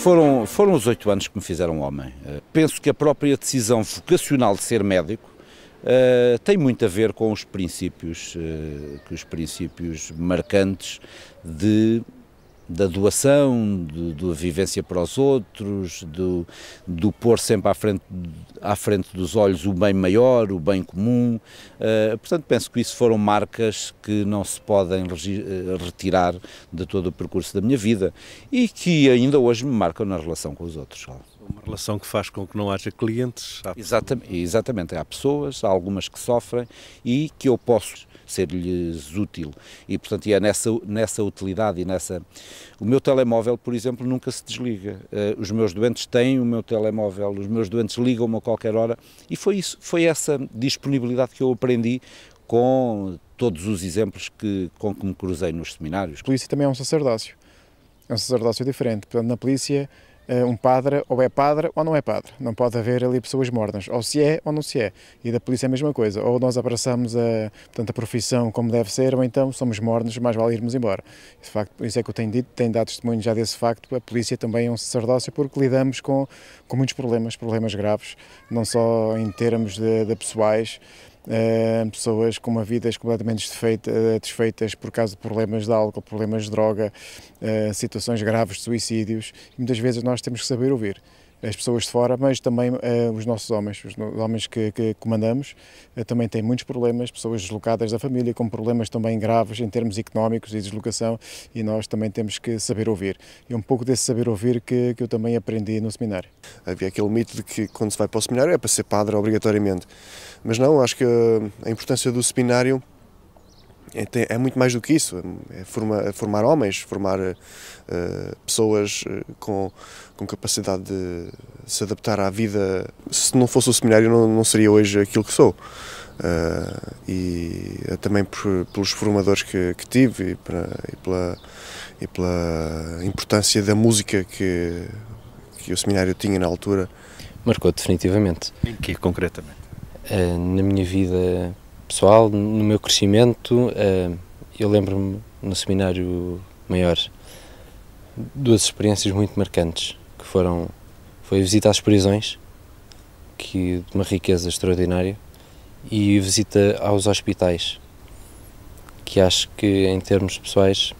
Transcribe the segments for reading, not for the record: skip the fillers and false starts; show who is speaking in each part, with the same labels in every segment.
Speaker 1: Foram os 8 anos que me fizeram homem. Penso que a própria decisão vocacional de ser médico tem muito a ver com os princípios marcantes da doação, da vivência para os outros, do pôr sempre à frente dos olhos o bem maior, o bem comum. Portanto, penso que isso foram marcas que não se podem retirar de todo o percurso da minha vida e que ainda hoje me marcam na relação com os outros.
Speaker 2: Uma relação que faz com que não haja clientes.
Speaker 1: Exatamente, há pessoas, há algumas que sofrem e que eu posso ser-lhes útil e, portanto, é nessa utilidade e nessa... O meu telemóvel, por exemplo, nunca se desliga. Os meus doentes têm o meu telemóvel, os meus doentes ligam-me a qualquer hora e foi essa disponibilidade que eu aprendi com todos os exemplos com que me cruzei nos seminários.
Speaker 3: A polícia também é um sacerdócio diferente. Portanto, na polícia, um padre ou é padre ou não é padre. Não pode haver ali pessoas mornas, ou se é ou não se é. E da polícia é a mesma coisa. Ou nós abraçamos a profissão como deve ser, ou então somos mornos, mais vale irmos embora. De facto, isso é que eu tenho dito, tenho dado testemunho já desse facto. A polícia também é um sacerdócio porque lidamos com muitos problemas graves, não só em termos de pessoais, pessoas com uma vida completamente desfeitas por causa de problemas de álcool, problemas de droga, situações graves de suicídios, e muitas vezes nós temos que saber ouvir as pessoas de fora, mas também os nossos homens, os homens que comandamos, também têm muitos problemas, pessoas deslocadas da família, com problemas também graves em termos económicos e de deslocação, e nós também temos que saber ouvir. E um pouco desse saber ouvir que eu também aprendi no seminário.
Speaker 4: Havia aquele mito de que quando se vai para o seminário é para ser padre obrigatoriamente, mas não, acho que a importância do seminário é muito mais do que isso, é formar homens, formar pessoas com capacidade de se adaptar à vida. Se não fosse o seminário não seria hoje aquilo que sou. E também pelos formadores que tive e pela importância da música que o seminário tinha na altura.
Speaker 5: Marcou definitivamente.
Speaker 2: Em que concretamente?
Speaker 5: Na minha vida pessoal, no meu crescimento, eu lembro-me no seminário maior 2 experiências muito marcantes, que foi a visita às prisões, de uma riqueza extraordinária, e a visita aos hospitais, que acho que em termos pessoais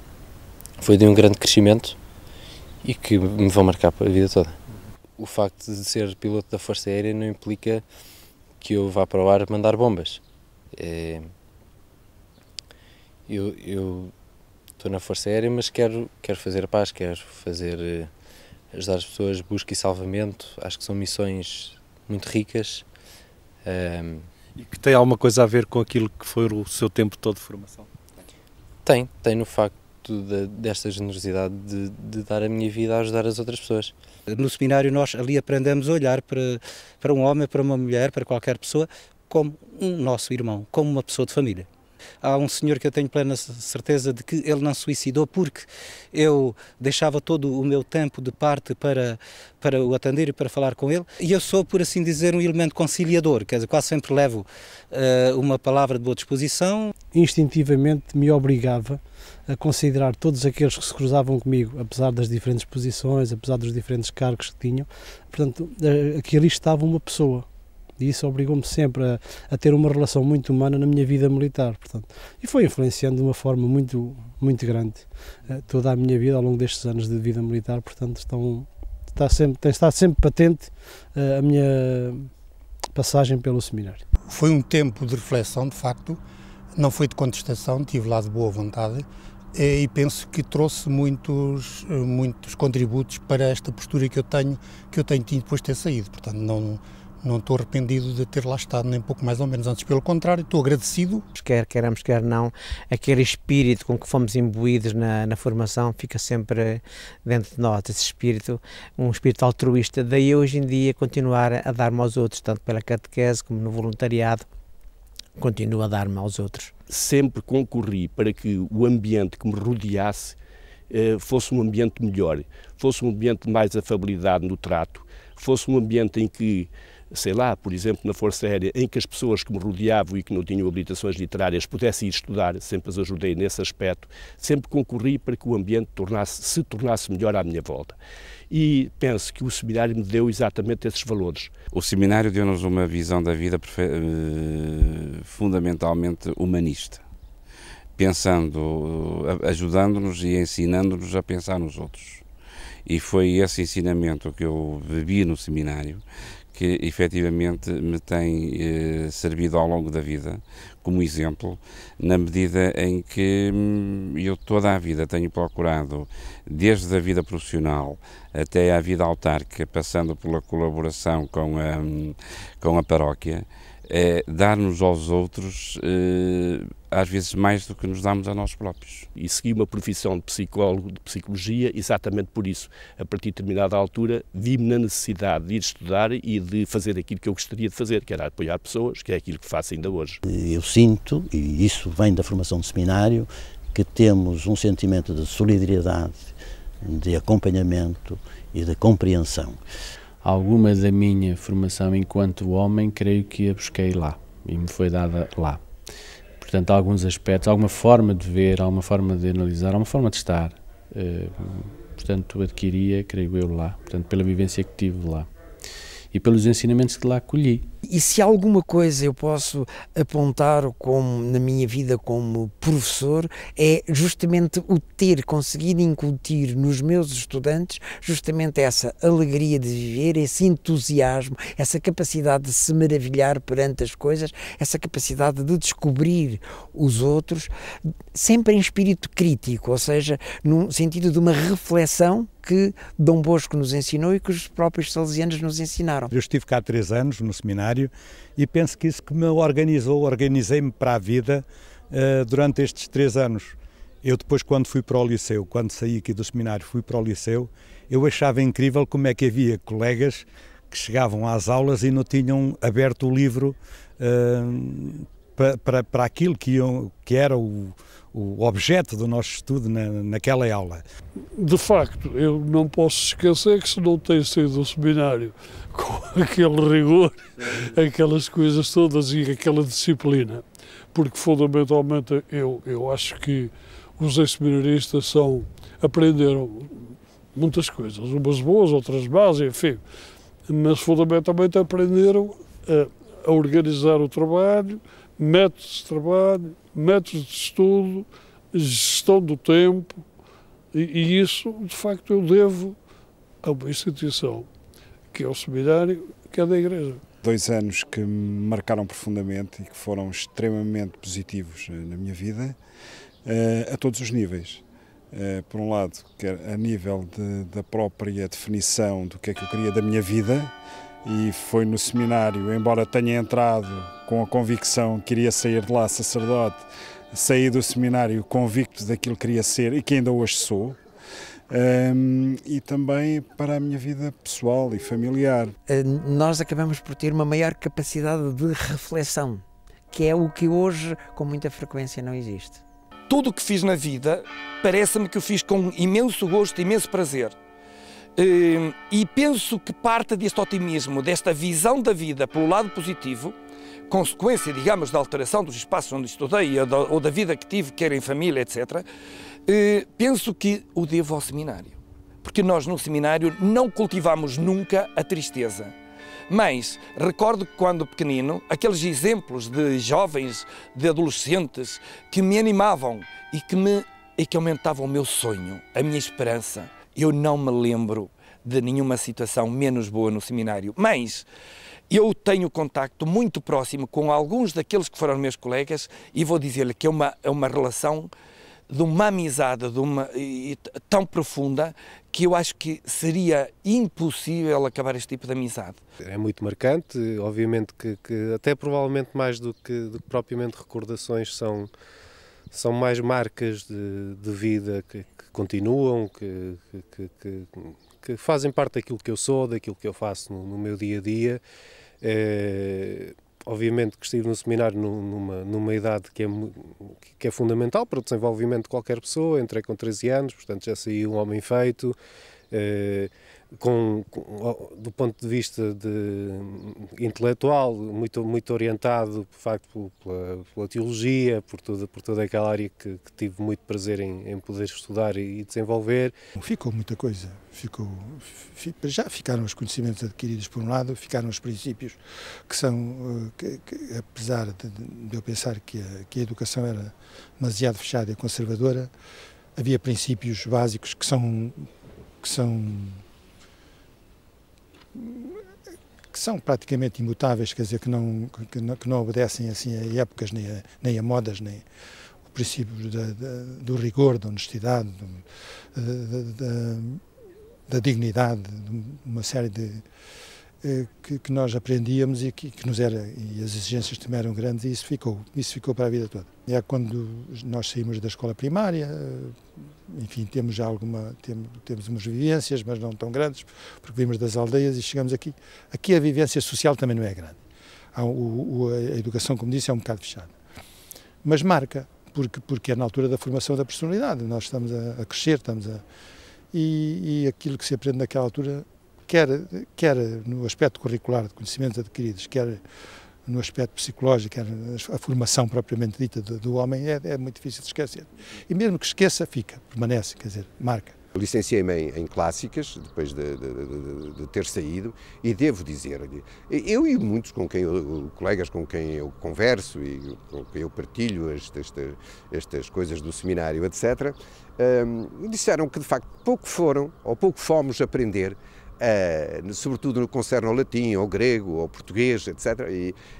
Speaker 5: foi de um grande crescimento e que me vão marcar para a vida toda. O facto de ser piloto da Força Aérea não implica que eu vá para o ar mandar bombas. Eu estou na Força Aérea, mas quero fazer a paz, quero ajudar as pessoas, busca e salvamento. Acho que são missões muito ricas.
Speaker 2: E que tem alguma coisa a ver com aquilo que foi o seu tempo todo de formação?
Speaker 5: Tem no facto desta generosidade de dar a minha vida a ajudar as outras pessoas.
Speaker 6: No seminário nós ali aprendemos a olhar para um homem, para uma mulher, para qualquer pessoa, como um nosso irmão, como uma pessoa de família. Há um senhor que eu tenho plena certeza de que ele não se suicidou porque eu deixava todo o meu tempo de parte para o atender e para falar com ele. E eu sou, por assim dizer, um elemento conciliador, quer dizer, quase sempre levo uma palavra de boa disposição.
Speaker 7: Instintivamente me obrigava a considerar todos aqueles que se cruzavam comigo, apesar das diferentes posições, apesar dos diferentes cargos que tinham. Portanto, aqui ali estava uma pessoa. E isso obrigou-me sempre a ter uma relação muito humana na minha vida militar, portanto, e foi influenciando de uma forma muito, muito grande toda a minha vida ao longo destes anos de vida militar, portanto, tem estado sempre patente a minha passagem pelo seminário.
Speaker 8: Foi um tempo de reflexão, de facto, não foi de contestação, tive lá de boa vontade e penso que trouxe muitos contributos para esta postura que eu tenho tido depois de ter saído, portanto, não estou arrependido de ter lá estado, nem pouco mais ou menos, antes pelo contrário, estou agradecido.
Speaker 9: Quer queiramos, quer não, aquele espírito com que fomos imbuídos na formação fica sempre dentro de nós, esse espírito, um espírito altruísta, daí hoje em dia continuar a dar-me aos outros, tanto pela catequese como no voluntariado, continuo a dar-me aos outros.
Speaker 10: Sempre concorri para que o ambiente que me rodeasse fosse um ambiente melhor, fosse um ambiente de mais afabilidade no trato, fosse um ambiente em que, sei lá, por exemplo, na Força Aérea, em que as pessoas que me rodeavam e que não tinham habilitações literárias pudessem ir estudar, sempre as ajudei nesse aspecto, sempre concorri para que o ambiente se tornasse melhor à minha volta. e penso que o seminário me deu exatamente esses valores.
Speaker 11: O seminário deu-nos uma visão da vida fundamentalmente humanista, pensando, ajudando-nos e ensinando-nos a pensar nos outros. E foi esse ensinamento que eu bebi no seminário que efetivamente me tem servido ao longo da vida como exemplo, na medida em que eu toda a vida tenho procurado, desde a vida profissional até à vida autárquica, passando pela colaboração com a paróquia, dar-nos aos outros, às vezes mais do que nos damos a nós próprios.
Speaker 10: E segui uma profissão de psicólogo, de psicologia, exatamente por isso. A partir de determinada altura, vi-me na necessidade de ir estudar e de fazer aquilo que eu gostaria de fazer, que era apoiar pessoas, que é aquilo que faço ainda hoje.
Speaker 12: Eu sinto, e isso vem da formação de seminário, que temos um sentimento de solidariedade, de acompanhamento e de compreensão.
Speaker 13: Alguma da minha formação enquanto homem, creio que a busquei lá e me foi dada lá. Portanto, alguns aspectos, alguma forma de ver, alguma forma de analisar, alguma forma de estar, portanto, adquiria, creio eu, lá, portanto, pela vivência que tive lá e pelos ensinamentos que lá colhi.
Speaker 14: E se alguma coisa eu posso apontar como na minha vida como professor, é justamente o ter conseguido incutir nos meus estudantes justamente essa alegria de viver, esse entusiasmo, essa capacidade de se maravilhar perante as coisas, essa capacidade de descobrir os outros, sempre em espírito crítico, ou seja, no sentido de uma reflexão que Dom Bosco nos ensinou e que os próprios salesianos nos ensinaram.
Speaker 15: Eu estive cá há 3 anos no seminário e penso que isso que me organizei-me para a vida durante estes 3 anos. Eu depois, quando fui para o liceu, quando saí aqui do seminário, fui para o liceu, eu achava incrível como é que havia colegas que chegavam às aulas e não tinham aberto o livro para aquilo que era o objeto do nosso estudo naquela aula.
Speaker 16: De facto, eu não posso esquecer que se não tem sido do seminário com aquele rigor, aquelas coisas todas e aquela disciplina, porque fundamentalmente eu acho que os ex-seminaristas aprenderam muitas coisas, umas boas, outras más, enfim, mas fundamentalmente aprenderam a organizar o trabalho, métodos de trabalho, métodos de estudo, gestão do tempo, e isso, de facto, eu devo a uma instituição, que é o seminário, que é da Igreja.
Speaker 17: 2 anos que me marcaram profundamente e que foram extremamente positivos na minha vida, a todos os níveis. Por um lado, a nível da própria definição do que é que eu queria da minha vida, e foi no seminário, embora tenha entrado com a convicção que iria sair de lá sacerdote, saí do seminário convicto daquilo que queria ser e que ainda hoje sou, e também para a minha vida pessoal e familiar.
Speaker 14: Nós acabamos por ter uma maior capacidade de reflexão, que é o que hoje com muita frequência não existe.
Speaker 18: Tudo o que fiz na vida parece-me que o fiz com imenso gosto, imenso prazer. E penso que parte deste otimismo, desta visão da vida pelo lado positivo, consequência, digamos, da alteração dos espaços onde estudei ou da vida que tive, quer em família, etc., penso que o devo ao seminário. Porque nós no seminário não cultivamos nunca a tristeza. Mas recordo que quando pequenino, aqueles exemplos de jovens, de adolescentes, que me animavam e que aumentavam o meu sonho, a minha esperança. Eu não me lembro de nenhuma situação menos boa no seminário, mas eu tenho contacto muito próximo com alguns daqueles que foram meus colegas e vou dizer-lhe que é uma relação de uma amizade tão profunda que eu acho que seria impossível acabar este tipo de amizade.
Speaker 2: É muito marcante, obviamente que até provavelmente mais do que propriamente recordações são mais marcas de vida que continuam, que fazem parte daquilo que eu sou, daquilo que eu faço no meu dia-a-dia. Obviamente que estive no seminário numa idade que é fundamental para o desenvolvimento de qualquer pessoa. Entrei com 13 anos, portanto já saí um homem feito. do ponto de vista intelectual, muito orientado, de facto, pela teologia, por toda aquela área que tive muito prazer em poder estudar e desenvolver.
Speaker 19: Ficou muita coisa. Já ficaram os conhecimentos adquiridos por um lado, ficaram os princípios que são, apesar de eu pensar que a educação era demasiado fechada e conservadora, havia princípios básicos que são praticamente imutáveis, quer dizer, que não obedecem assim a épocas, nem a modas, nem o princípio do rigor, da honestidade, da dignidade, uma série de que nós aprendíamos e que nos era, e as exigências também eram grandes, e isso ficou para a vida toda. É quando nós saímos da escola primária, enfim, temos umas vivências, mas não tão grandes, porque vimos das aldeias e chegamos aqui. Aqui a vivência social também não é grande. A educação, como disse, é um bocado fechada. Mas marca, porque é na altura da formação da personalidade. Nós estamos a crescer, e aquilo que se aprende naquela altura, quer no aspecto curricular de conhecimentos adquiridos, quer no aspecto psicológico, quer a formação propriamente dita do homem, é muito difícil de esquecer. E mesmo que esqueça, permanece, quer dizer, marca.
Speaker 20: Licenciei-me em Clássicas, depois de ter saído, e devo dizer-lhe, eu e muitos colegas com quem eu converso e com quem eu partilho estas coisas do seminário, etc., disseram que, de facto, pouco fomos aprender, sobretudo no que concerne ao latim, ao grego, ao português, etc.,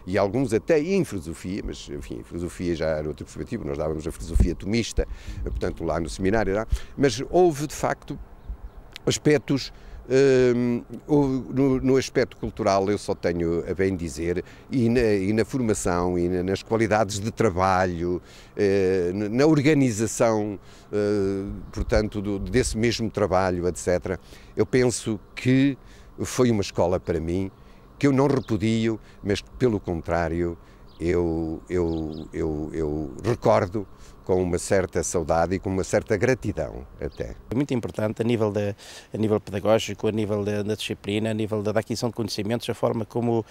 Speaker 20: e alguns até em filosofia, mas, enfim, filosofia já era outra perspectiva, nós dávamos a filosofia tomista, portanto, lá no seminário, mas houve, de facto, aspectos, no aspecto cultural eu só tenho a bem dizer, e na formação, e nas qualidades de trabalho, na organização, portanto, desse mesmo trabalho, etc., eu penso que foi uma escola para mim, que eu não repudio, mas pelo contrário, eu recordo com uma certa saudade e com uma certa gratidão até.
Speaker 21: É muito importante a nível pedagógico, a nível da disciplina, a nível da aquisição de conhecimentos, a forma como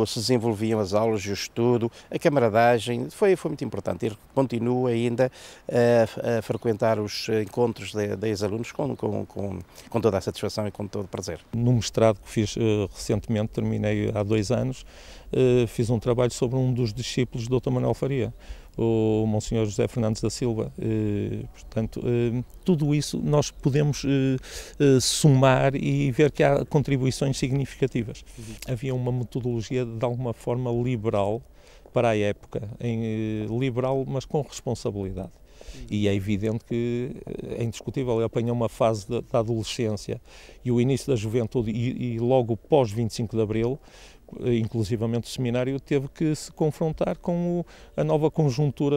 Speaker 21: se desenvolviam as aulas, o estudo, a camaradagem, foi muito importante. E continuo ainda a frequentar os encontros de ex-alunos com toda a satisfação e com todo o prazer.
Speaker 22: No mestrado que fiz recentemente, terminei há 2 anos, fiz um trabalho sobre um dos discípulos do Dr. Manuel Faria, o Monsenhor José Fernandes da Silva. Portanto, tudo isso nós podemos somar e ver que há contribuições significativas. Havia uma metodologia de alguma forma liberal para a época, liberal mas com responsabilidade. E é evidente que é indiscutível, ele apanhou uma fase da adolescência e o início da juventude e logo pós 25 de Abril, inclusivamente o seminário teve que se confrontar com a nova conjuntura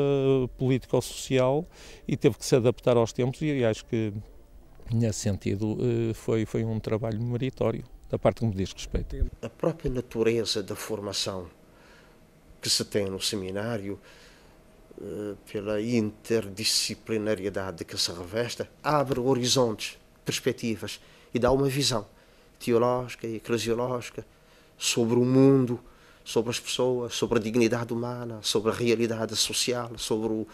Speaker 22: político-social e teve que se adaptar aos tempos, e acho que nesse sentido foi um trabalho meritório da parte que me diz respeito.
Speaker 23: A própria natureza da formação que se tem no seminário, pela interdisciplinariedade que se reveste, abre horizontes, perspectivas e dá uma visão teológica e eclesiológica sobre o mundo, sobre as pessoas, sobre a dignidade humana, sobre a realidade social, sobre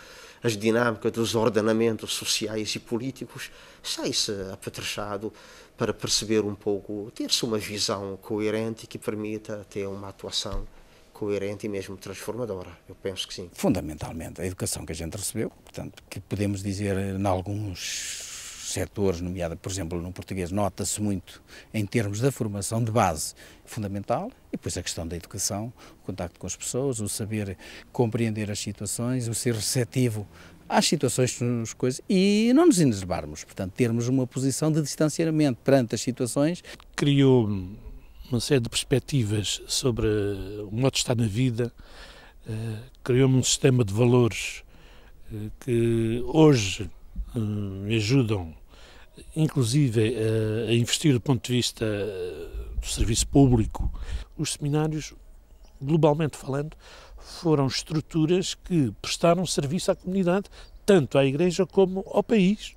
Speaker 23: as dinâmicas dos ordenamentos sociais e políticos, sai-se apetrechado para perceber um pouco, ter-se uma visão coerente que permita ter uma atuação coerente e mesmo transformadora. Eu penso que sim.
Speaker 24: Fundamentalmente, a educação que a gente recebeu, portanto, que podemos dizer em alguns setores, nomeado, por exemplo, no português, nota-se muito em termos da formação de base fundamental, e depois a questão da educação, o contacto com as pessoas, o saber compreender as situações, o ser receptivo às situações, coisas, e não nos enervarmos, portanto, termos uma posição de distanciamento perante as situações.
Speaker 25: Criou uma série de perspectivas sobre o modo de estar na vida, criou-me um sistema de valores que hoje me ajudam, inclusive, a investir do ponto de vista do serviço público. Os seminários, globalmente falando, foram estruturas que prestaram serviço à comunidade, tanto à Igreja como ao país.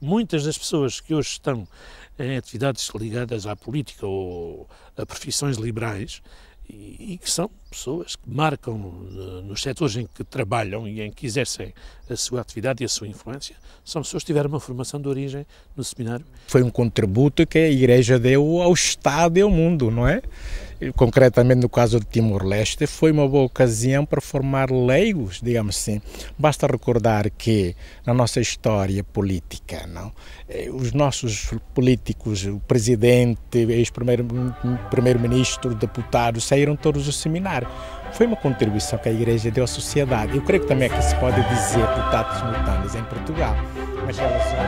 Speaker 25: Muitas das pessoas que hoje estão em atividades ligadas à política ou a profissões liberais, e que são pessoas que marcam nos setores em que trabalham e em que exercem a sua atividade e a sua influência. São pessoas que tiveram uma formação de origem no seminário.
Speaker 1: Foi um contributo que a Igreja deu ao Estado e ao mundo, não é? Concretamente no caso de Timor-Leste, foi uma boa ocasião para formar leigos, digamos assim. Basta recordar que na nossa história política, não, os nossos políticos, o presidente, ex-primeiro-ministro, deputados, saíram todos do seminário. Foi uma contribuição que a Igreja deu à sociedade. Eu creio que também aqui se pode dizer mutatis mutandis em Portugal. Mas elas são...